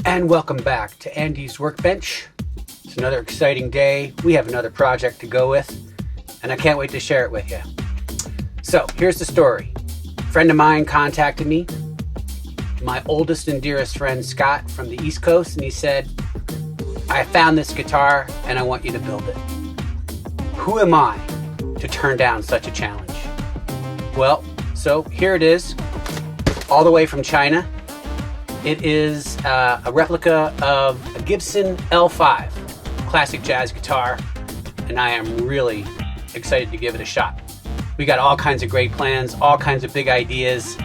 And welcome back to Andy's Workbench. It's another exciting day. We have another project to go with, and I can't wait to share it with you. So here's the story. A friend of mine contacted me, my oldest and dearest friend Scott from the East Coast, and he said, I found this guitar and I want you to build it. Who am I to turn down such a challenge? Well, so here it is, all the way from China. It is a replica of a Gibson L5, classic jazz guitar, and I am really excited to give it a shot. We got all kinds of great plans, all kinds of big ideas,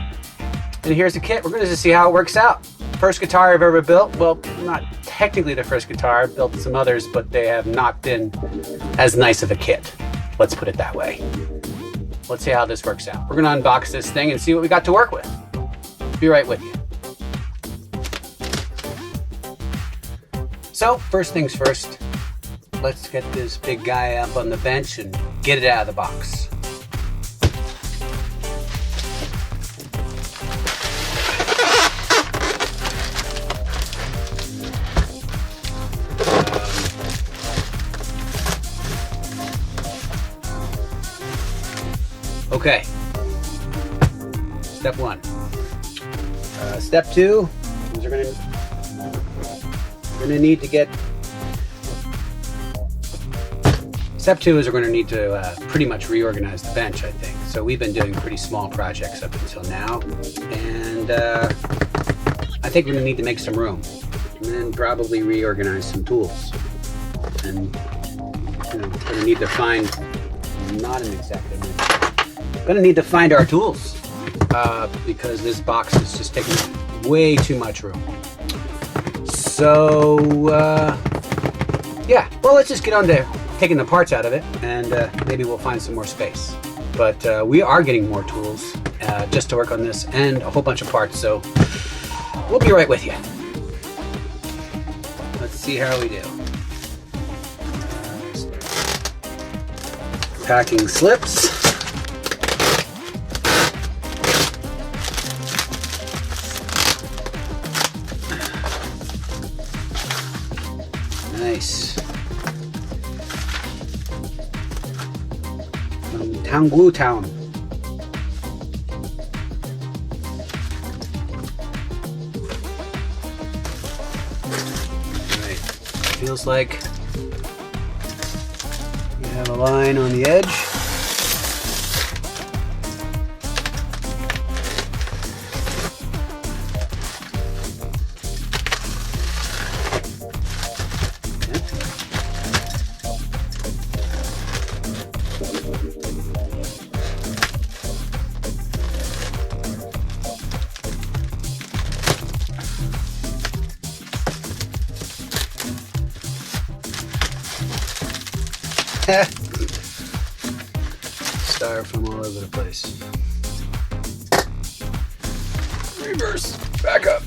and here's the kit. We're going to see how it works out. First guitar I've ever built. Well, not technically the first guitar. I've built some others, but they have not been as nice of a kit. Let's put it that way. Let's see how this works out. We're going to unbox this thing and see what we got to work with. Be right with you. So, first things first, let's get this big guy up on the bench and get it out of the box. Okay, step one. Step two is we're going to need to pretty much reorganize the bench, I think. So we've been doing pretty small projects up until now, and I think we're going to need to make some room, and then probably reorganize some tools. And we're going to need to find, not an executive, going to need to find our tools because this box is just taking way too much room. So, yeah, well, let's just get on to taking the parts out of it, and maybe we'll find some more space. But we are getting more tools just to work on this, and a whole bunch of parts, so we'll be right with you. Let's see how we do. Packing slips. Nice. From Tangwu Town. Right. Feels like you have a line on the edge. Styrofoam all over the place. Reverse, back up.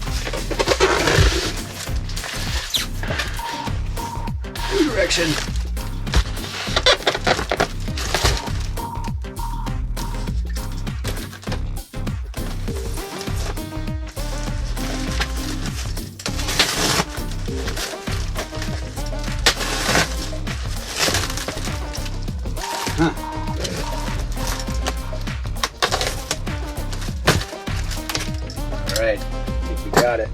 New direction. Huh. All right, I think we got it.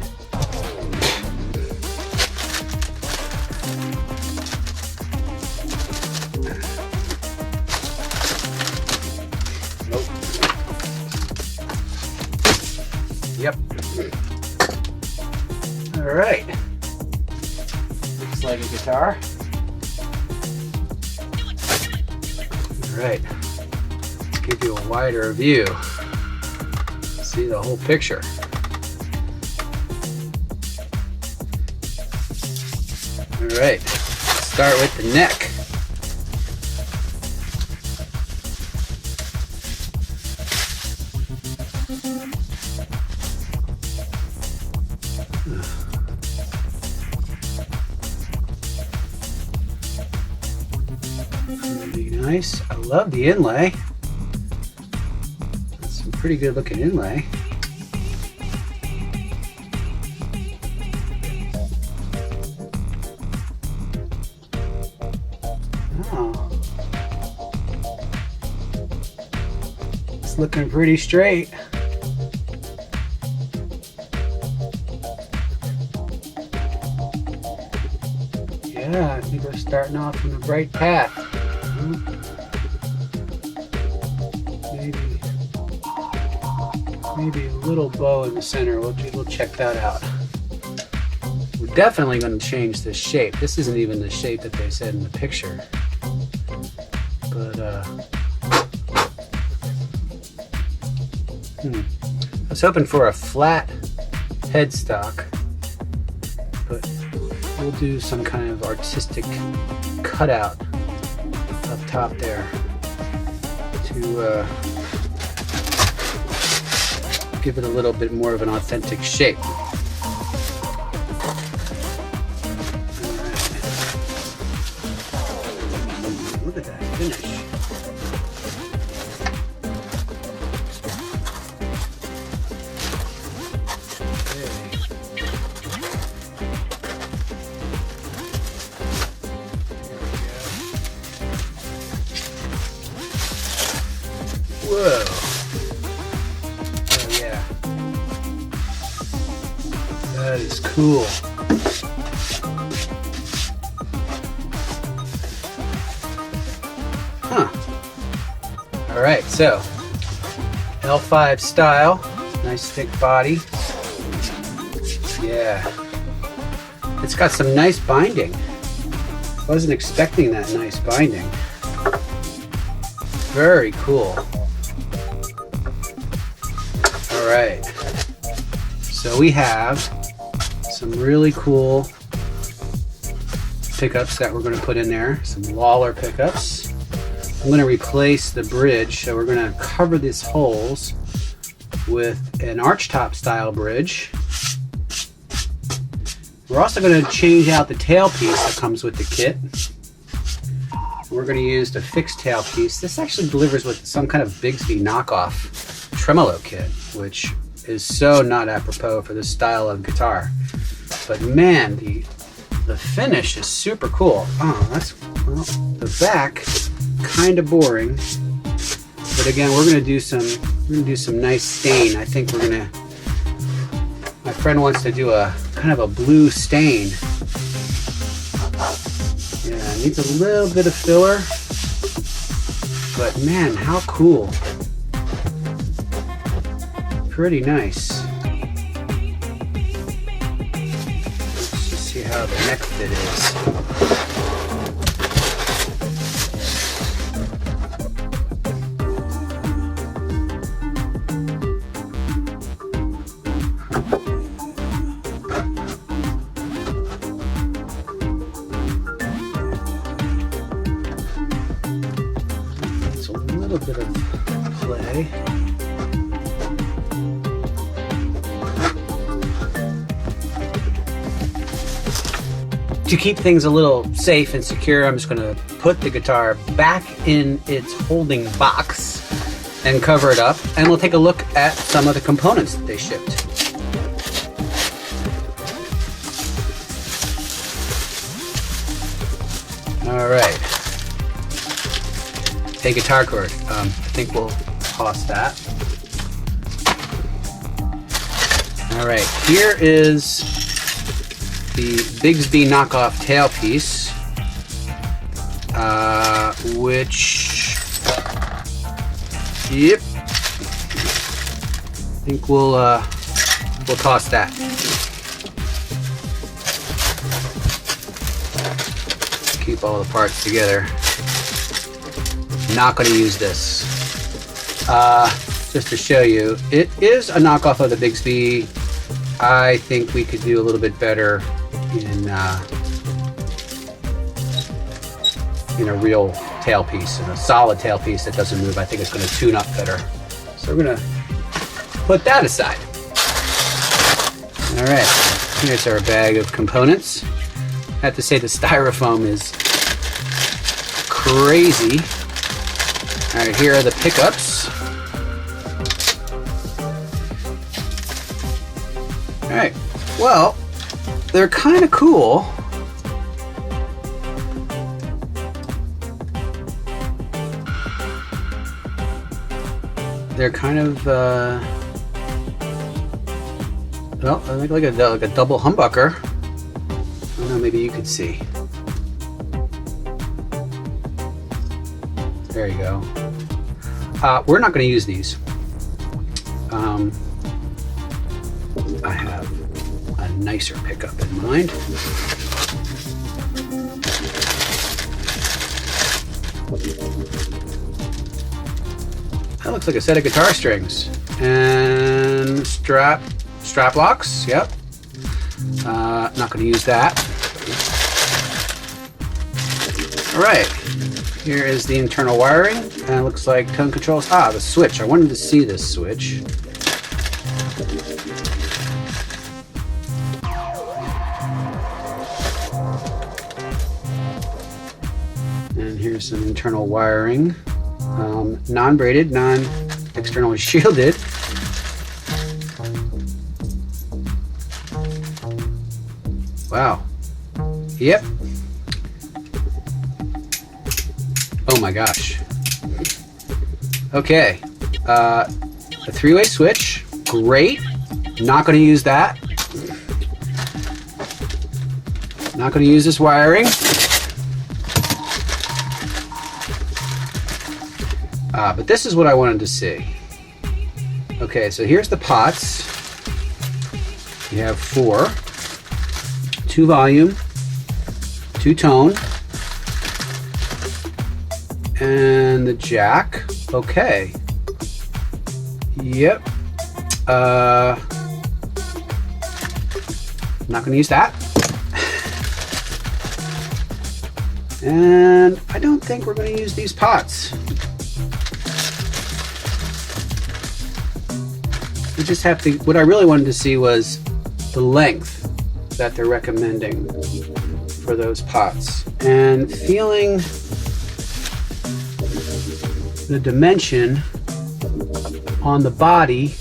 Nope. Yep. All right. Looks like a guitar. Right, give you a wider view, see the whole picture. All right, start with the neck. Pretty nice. I love the inlay. That's some pretty good looking inlay. Oh. It's looking pretty straight. Yeah, I think we're starting off on a bright path. Maybe a little bow in the center. We'll check that out. We're definitely going to change the shape. This isn't even the shape that they said in the picture. But I was hoping for a flat headstock, but we'll do some kind of artistic cutout up top there to give it a little bit more of an authentic shape. Right. Look at that finish. Whoa. Oh yeah. That is cool. Huh. Alright, so L5 style. Nice thick body. Yeah. It's got some nice binding. Wasn't expecting that nice binding. Very cool. Alright, so we have some really cool pickups that we're going to put in there, some Lawler pickups. I'm going to replace the bridge, so we're going to cover these holes with an archtop style bridge. We're also going to change out the tailpiece that comes with the kit. We're going to use the fixed tailpiece. This actually delivers with some kind of Bigsby knockoff tremolo kit, which is so not apropos for this style of guitar. But man, the finish is super cool. Oh, well, the back kind of boring. But again, we're gonna do some nice stain. I think my friend wants to do a kind of a blue stain. Yeah, it needs a little bit of filler. But man, how cool. Pretty nice. Let's just see how the neck fit is. It's a little bit of play. To keep things a little safe and secure, I'm just going to put the guitar back in its holding box and cover it up, and we'll take a look at some of the components that they shipped. Alright. Hey, guitar cord. I think we'll toss that. Alright, here is the Bigsby knockoff tailpiece, which, yep, I think we'll toss that. Keep all the parts together. Not going to use this. Just to show you, it is a knockoff of the Bigsby. I think we could do a little bit better in a real tailpiece, in a solid tailpiece that doesn't move. I think it's going to tune up better. So we're going to put that aside. All right, here's our bag of components. I have to say the styrofoam is crazy. All right, here are the pickups. All right, well, they're kind of cool. they're kind of well, I think like a double humbucker. I don't know, maybe you could see. There you go. We're not going to use these. I have a nicer pickup in mind. That looks like a set of guitar strings and strap locks. Yep. Not going to use that. All right. Here is the internal wiring, and it looks like tone controls. The switch. I wanted to see this switch. And here's some internal wiring. Non-braided, non-externally shielded. Wow. Yep. Oh my gosh. Okay. A three-way switch. Great. Not going to use that. Not going to use this wiring. But this is what I wanted to see. Okay, so here's the pots. You have 4. 2 volume, 2 tone, and the jack. Okay. Yep. Not gonna use that. And I don't think we're gonna use these pots. We just have to, what I really wanted to see was the length that they're recommending for those pots, and feeling the dimension on the body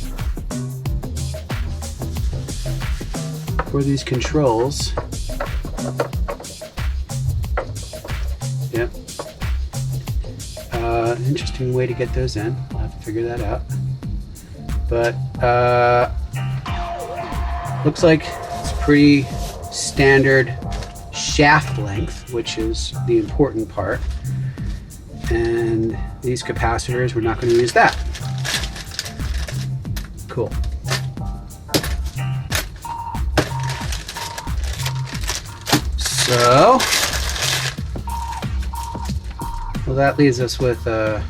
for these controls. Yep. Interesting way to get those in. I'll have to figure that out. But looks like it's pretty standard shaft length, which is the important part. And these capacitors, we're not going to use that. Cool. So, well, that leaves us with a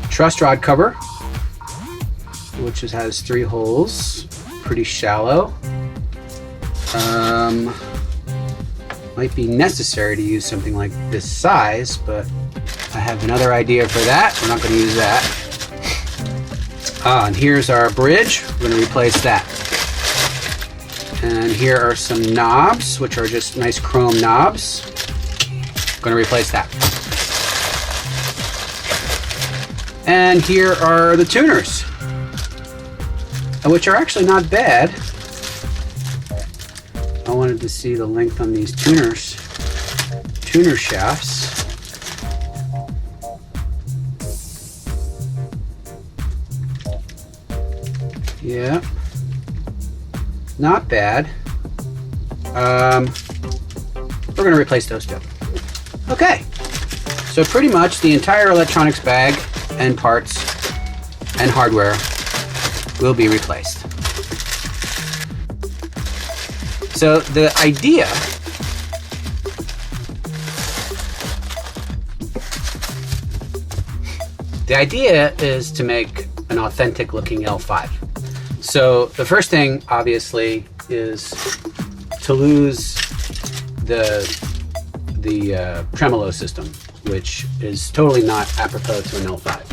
truss rod cover, which has 3 holes, pretty shallow. Might be necessary to use something like this size, but I have another idea for that. We're not going to use that. And here's our bridge. We're going to replace that. And here are some knobs, which are just nice chrome knobs. Going to replace that. And here are the tuners, which are actually not bad. I wanted to see the length on these tuner shafts. Yeah, not bad. We're going to replace those two. Okay, so pretty much the entire electronics bag and parts and hardware will be replaced. So the idea is to make an authentic looking L5. So the first thing, obviously, is to lose the tremolo system, which is totally not apropos to an L5.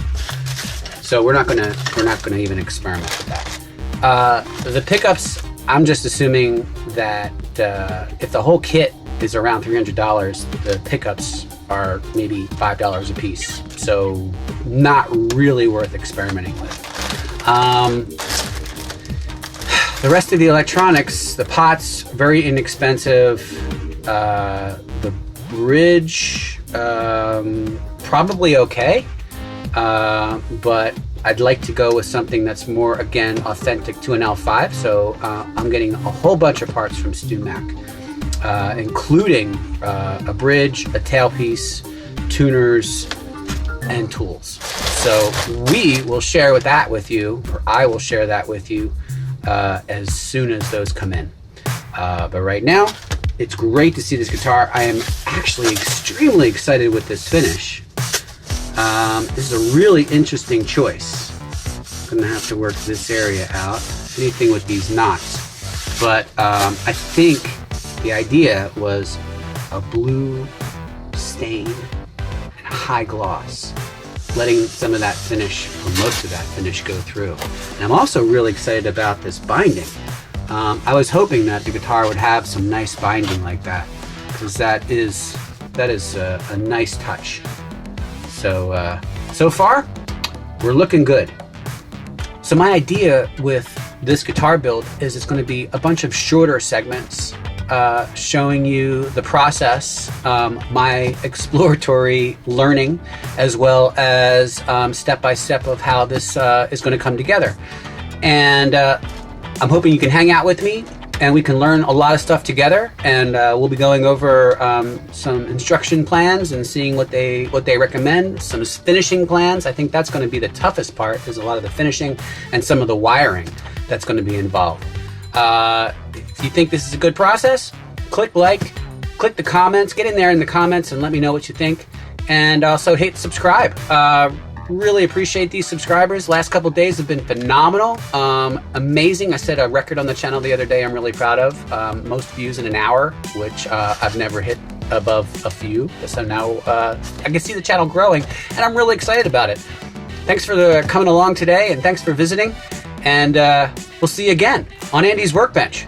So we're not gonna even experiment with that. The pickups, I'm just assuming that if the whole kit is around $300, the pickups are maybe $5 a piece. So not really worth experimenting with. The rest of the electronics, the pots, very inexpensive. The bridge, probably okay. but I'd like to go with something that's more, again, authentic to an L5. So I'm getting a whole bunch of parts from StewMac, including a bridge, a tailpiece, tuners, and tools. So we will share that with you, or I will share that with you as soon as those come in. But right now, it's great to see this guitar. I am actually extremely excited with this finish. This is a really interesting choice. I'm gonna have to work this area out. Anything with these knots. But I think the idea was a blue stain and a high gloss, letting some of that finish, or most of that finish, go through. And I'm also really excited about this binding. I was hoping that the guitar would have some nice binding like that, because that is a nice touch. So so far, we're looking good. So my idea with this guitar build is it's going to be a bunch of shorter segments showing you the process, my exploratory learning, as well as step by step of how this is going to come together. And I'm hoping you can hang out with me and we can learn a lot of stuff together, and we'll be going over some instruction plans and seeing what they recommend, some finishing plans. I think that's going to be the toughest part, is a lot of the finishing and some of the wiring that's going to be involved. If you think this is a good process, click like, click the comments, get in there in the comments and let me know what you think, and also hit subscribe. Really appreciate these subscribers. Last couple days have been phenomenal, amazing. I set a record on the channel the other day I'm really proud of. Most views in an hour, which I've never hit above a few. So now I can see the channel growing, and I'm really excited about it. Thanks for coming along today, and thanks for visiting, and we'll see you again on Andy's Workbench.